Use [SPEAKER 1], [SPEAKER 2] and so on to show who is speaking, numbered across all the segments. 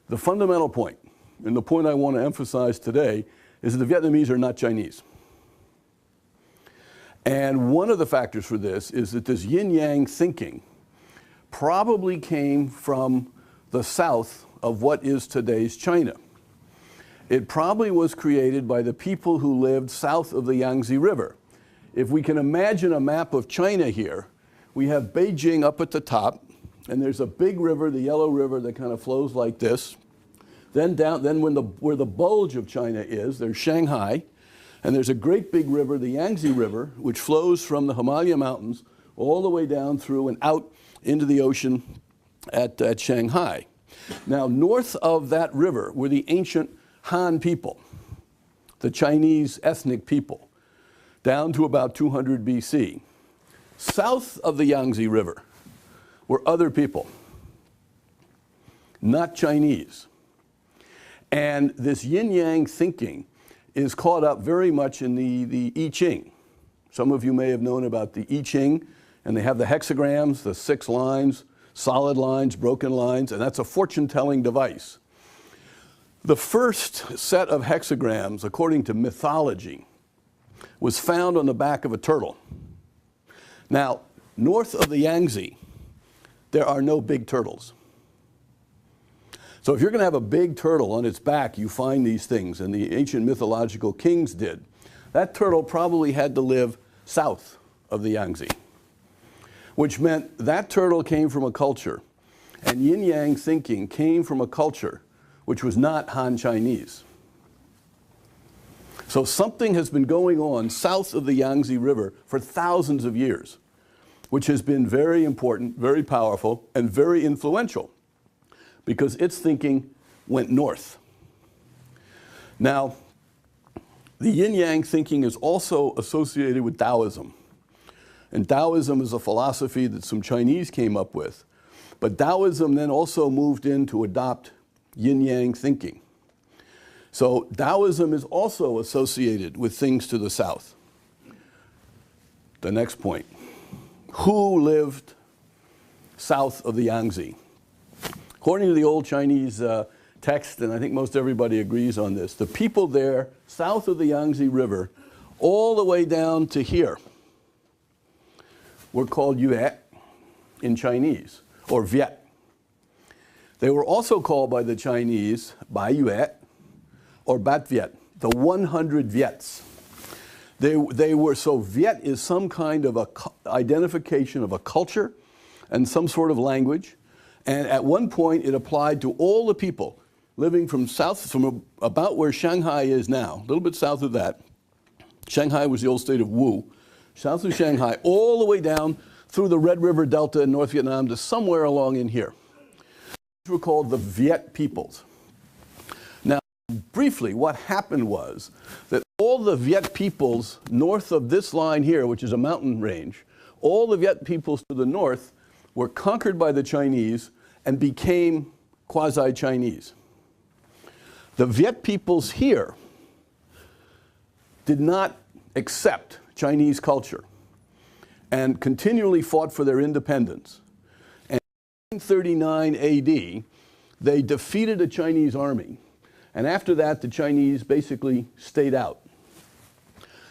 [SPEAKER 1] The fundamental point, and the point I want to emphasize today, is that the Vietnamese are not Chinese. And one of the factors for this is that this yin-yang thinking probably came from the south of what is today's China. It probably was created by the people who lived south of the Yangtze River. If we can imagine a map of China here, we have Beijing up at the top, and there's a big river, the Yellow River, that kind of flows like this. Then where the bulge of China is, there's Shanghai, and there's a great big river, the Yangtze River, which flows from the Himalaya Mountains all the way down through and out into the ocean at Shanghai. Now, north of that river were the ancient Han people, the Chinese ethnic people, down to about 200 BC. South of the Yangtze River were other people, not Chinese. And this yin-yang thinking is caught up very much in the I Ching. Some of you may have known about the I Ching, and they have the hexagrams, the 6 lines, solid lines, broken lines, and that's a fortune-telling device. The first set of hexagrams, according to mythology, was found on the back of a turtle. Now, north of the Yangtze, there are no big turtles. So if you're going to have a big turtle on its back, you find these things, and the ancient mythological kings did. That turtle probably had to live south of the Yangtze, which meant that turtle came from a culture, and yin-yang thinking came from a culture which was not Han Chinese. So something has been going on south of the Yangtze River for thousands of years, which has been very important, very powerful, and very influential, because its thinking went north. Now, the yin-yang thinking is also associated with Taoism. And Taoism is a philosophy that some Chinese came up with. But Taoism then also moved in to adopt yin-yang thinking. So Taoism is also associated with things to the south. The next point. Who lived south of the Yangtze? According to the old Chinese text, and I think most everybody agrees on this, the people there south of the Yangtze River, all the way down to here, were called Viet in Chinese, or Viet. They were also called by the Chinese Bai Viet or Bat Viet, the 100 Viets. So Viet is some kind of identification of a culture and some sort of language. And at one point, it applied to all the people living from about where Shanghai is now, a little bit south of that. Shanghai was the old state of Wu. South of Shanghai, all the way down through the Red River Delta in North Vietnam to somewhere along in here. These were called the Viet peoples. Now, briefly, what happened was that all the Viet peoples north of this line here, which is a mountain range, all the Viet peoples to the north were conquered by the Chinese and became quasi-Chinese. The Viet peoples here did not accept Chinese culture and continually fought for their independence. And in 1939 AD, they defeated a Chinese army. And after that, the Chinese basically stayed out.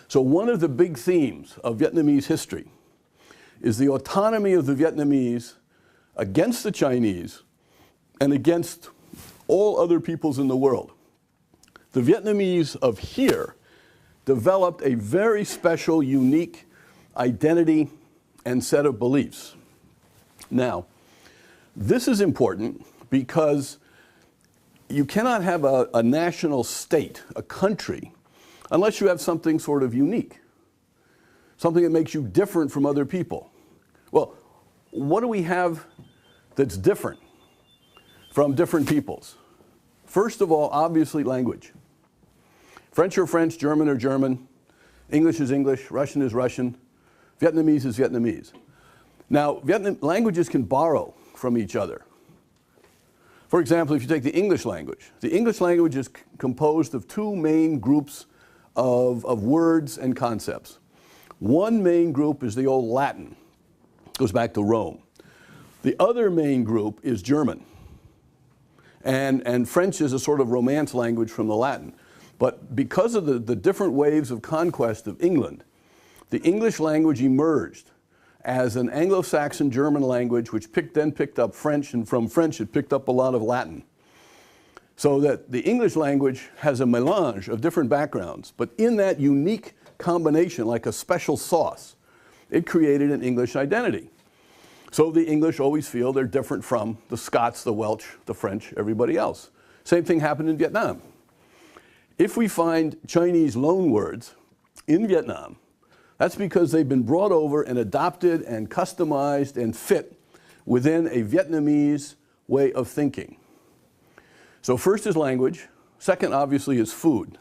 [SPEAKER 1] So one of the big themes of Vietnamese history is the autonomy of the Vietnamese against the Chinese and against all other peoples in the world. The Vietnamese of here developed a very special, unique identity and set of beliefs. Now, this is important because you cannot have a national state, a country, unless you have something sort of unique, something that makes you different from other people. Well, what do we have that's different from different peoples? First of all, obviously, language. French or French, German or German, English is English, Russian is Russian, Vietnamese is Vietnamese. Now, languages can borrow from each other. For example, if you take the English language is composed of two main groups of words and concepts. One main group is the old Latin, goes back to Rome. The other main group is German. And French is a sort of Romance language from the Latin. But because of the different waves of conquest of England, the English language emerged as an Anglo-Saxon German language which then picked up French, and from French it picked up a lot of Latin. So that the English language has a melange of different backgrounds, but in that unique combination, like a special sauce, it created an English identity. So the English always feel they're different from the Scots, the Welsh, the French, everybody else. Same thing happened in Vietnam. If we find Chinese loan words in Vietnam, that's because they've been brought over and adopted and customized and fit within a Vietnamese way of thinking. So first is language. Second, obviously, is food.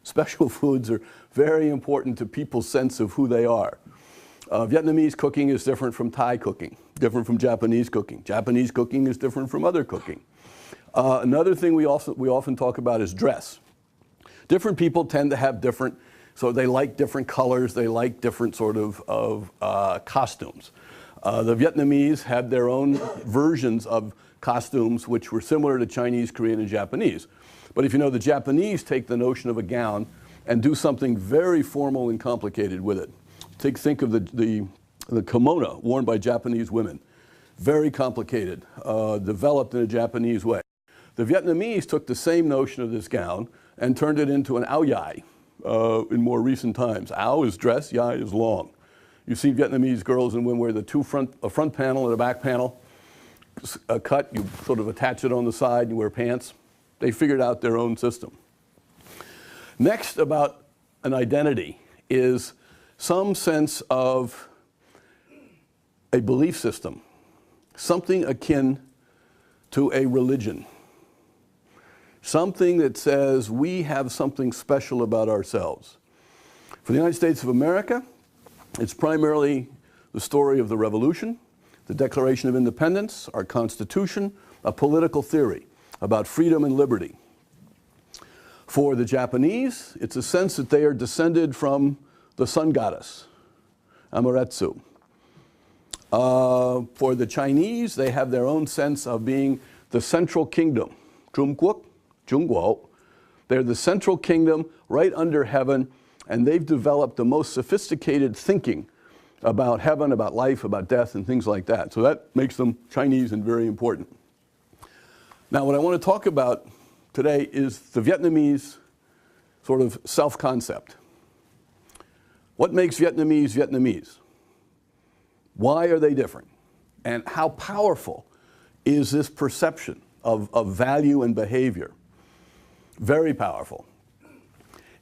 [SPEAKER 1] Special foods are very important to people's sense of who they are. Vietnamese cooking is different from Thai cooking, different from Japanese cooking. Japanese cooking is different from other cooking. Another thing we often talk about is dress. Different people tend to have different, so they like different colors, they like different sort of costumes. The Vietnamese had their own versions of costumes which were similar to Chinese, Korean, and Japanese. But if you know, the Japanese take the notion of a gown and do something very formal and complicated with it. Think of the kimono worn by Japanese women. Very complicated, developed in a Japanese way. The Vietnamese took the same notion of this gown and turned it into an áo dài in more recent times. Áo is dress, dài is long. You see Vietnamese girls and women wear a front panel and a back panel. A cut, you sort of attach it on the side, you wear pants. They figured out their own system. Next, about an identity is some sense of a belief system, something akin to a religion, something that says we have something special about ourselves. For the United States of America, it's primarily the story of the Revolution, the Declaration of Independence, our Constitution, a political theory about freedom and liberty. For the Japanese, it's a sense that they are descended from the sun goddess, Amaterasu. For the Chinese, they have their own sense of being the central kingdom, Trung Guo. They're the central kingdom right under heaven, and they've developed the most sophisticated thinking about heaven, about life, about death, and things like that. So that makes them Chinese and very important. Now, what I want to talk about today is the Vietnamese sort of self-concept. What makes Vietnamese Vietnamese? Why are they different? And how powerful is this perception of value and behavior? Very powerful.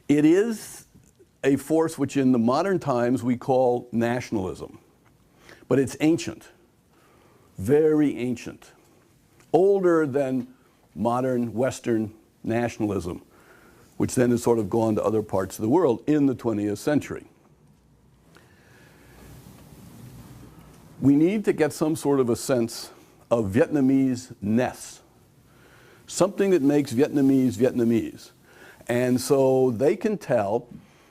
[SPEAKER 1] It is a force which in the modern times we call nationalism. But it's ancient, very ancient, older than modern Western nationalism, which then has sort of gone to other parts of the world in the 20th century. We need to get some sort of a sense of Vietnamese-ness, something that makes Vietnamese Vietnamese. And so they can tell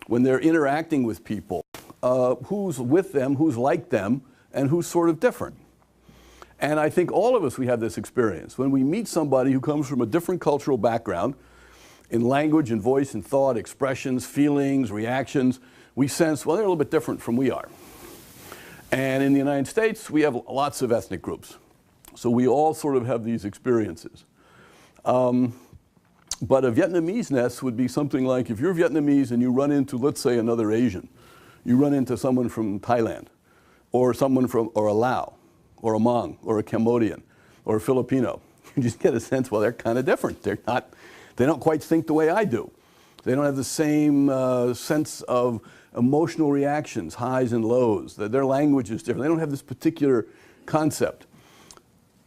[SPEAKER 1] when they're interacting with people who's with them, who's like them, and who's sort of different. And I think all of us, we have this experience. When we meet somebody who comes from a different cultural background, in language and voice and thought, expressions, feelings, reactions, we sense, well, they're a little bit different from we are. And in the United States, we have lots of ethnic groups. So we all sort of have these experiences. But a Vietnamese-ness would be something like if you're Vietnamese and you run into, let's say, another Asian, you run into someone from Thailand, or someone from, or a Lao, or a Hmong, or a Cambodian, or a Filipino. You just get a sense, well, they're kind of different. They don't quite think the way I do. They don't have the same sense of emotional reactions, highs and lows. Their language is different. They don't have this particular concept.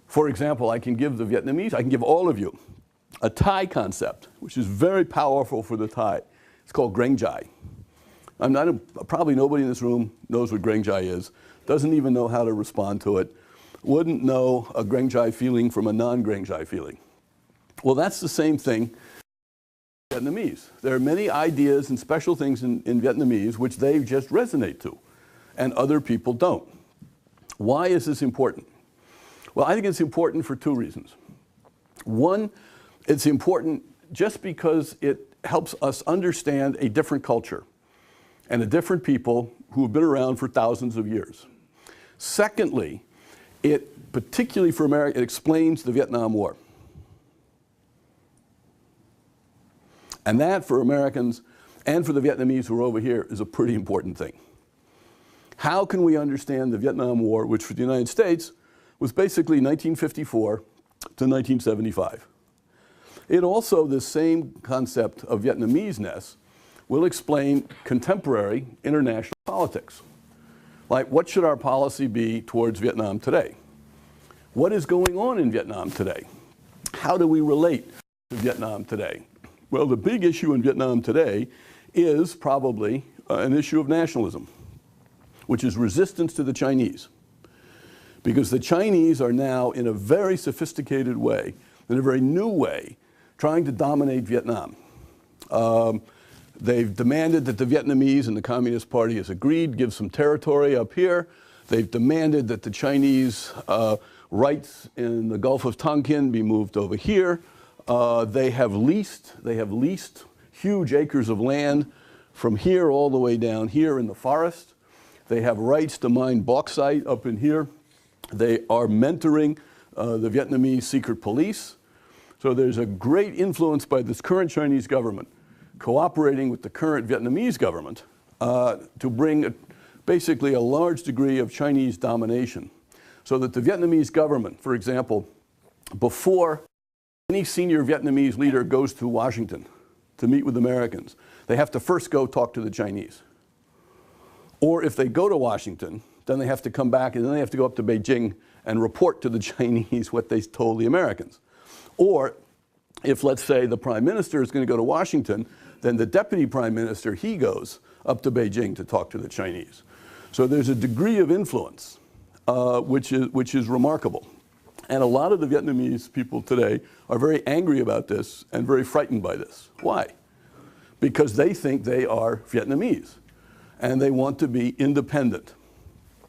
[SPEAKER 1] For example, I can give the Vietnamese, I can give all of you a Thai concept, which is very powerful for the Thai. It's called Greng Jai. Probably nobody in this room knows what Greng Jai is, doesn't even know how to respond to it, wouldn't know a Greng Jai feeling from a non-Greng Jai feeling. Well, that's the same thing in Vietnamese. There are many ideas and special things in Vietnamese which they just resonate to, and other people don't. Why is this important? Well, I think it's important for two reasons. One, it's important just because it helps us understand a different culture and a different people who have been around for thousands of years. Secondly, it, particularly for America, it explains the Vietnam War. And that, for Americans and for the Vietnamese who are over here, is a pretty important thing. How can we understand the Vietnam War, which for the United States was basically 1954 to 1975? It also, this same concept of Vietnamese-ness, will explain contemporary international politics. Like, what should our policy be towards Vietnam today? What is going on in Vietnam today? How do we relate to Vietnam today? Well, the big issue in Vietnam today is probably an issue of nationalism, which is resistance to the Chinese. Because the Chinese are now, in a very sophisticated way, in a very new way, trying to dominate Vietnam. They've demanded that the Vietnamese and the Communist Party has agreed, give some territory up here. They've demanded that the Chinese rights in the Gulf of Tonkin be moved over here. They have leased huge acres of land from here all the way down here in the forest. They have rights to mine bauxite up in here. They are mentoring the Vietnamese secret police. So there's a great influence by this current Chinese government cooperating with the current Vietnamese government to bring basically a large degree of Chinese domination. So that the Vietnamese government, for example, before any senior Vietnamese leader goes to Washington to meet with Americans, they have to first go talk to the Chinese. Or if they go to Washington, then they have to come back and then they have to go up to Beijing and report to the Chinese what they told the Americans. Or if, let's say, the prime minister is going to go to Washington, then the deputy prime minister, he goes up to Beijing to talk to the Chinese. So there's a degree of influence which is remarkable. And a lot of the Vietnamese people today are very angry about this and very frightened by this. Why? Because they think they are Vietnamese and they want to be independent.